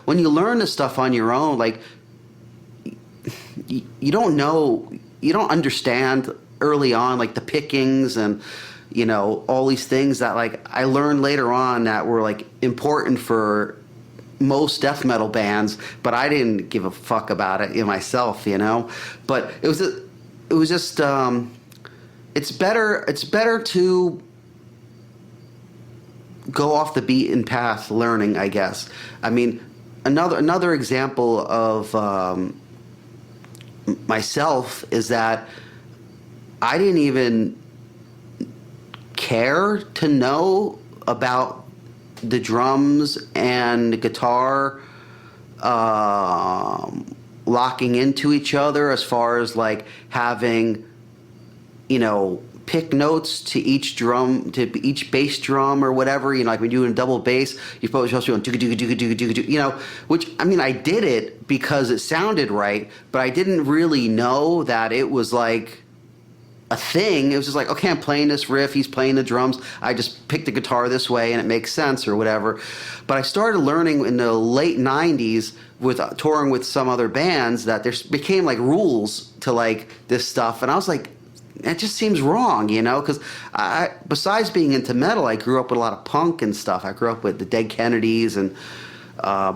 when you learn this stuff on your own, like you don't know, you don't understand early on, like the pickings and, you know, all these things that like I learned later on that were like important for most death metal bands, but I didn't give a fuck about it in myself, you know. But it was just it's better to go off the beaten path learning, I guess. I mean, another example of myself is that I didn't even care to know about the drums and guitar locking into each other, as far as like having, you know, pick notes to each drum, to each bass drum or whatever, you know, like when you're doing double bass, you're supposed to be doing, you know, which, I mean, I did it because it sounded right, but I didn't really know that it was like a thing. It was just like, okay, I'm playing this riff, he's playing the drums, I just pick the guitar this way and it makes sense or whatever. But I started learning in the late 90s with touring with some other bands that there became like rules to like this stuff, and I was like, it just seems wrong, you know, because I, besides being into metal, I grew up with a lot of punk and stuff. I grew up with the Dead Kennedys and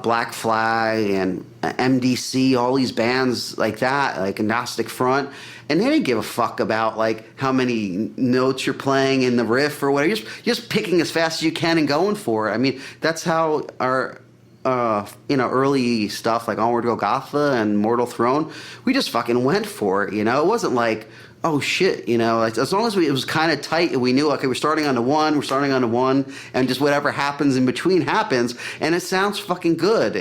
Black Flag and MDC, all these bands like that, like Agnostic Front, and they didn't give a fuck about like how many notes you're playing in the riff or whatever. You're just picking as fast as you can and going for it. I mean, that's how our you know, early stuff like Onward Golgotha and Mortal Throne, we just fucking went for it, you know. It wasn't like, oh shit, you know, like, as long as it was kind of tight and we knew, okay, we're starting on the one, and just whatever happens in between happens, and it sounds fucking good.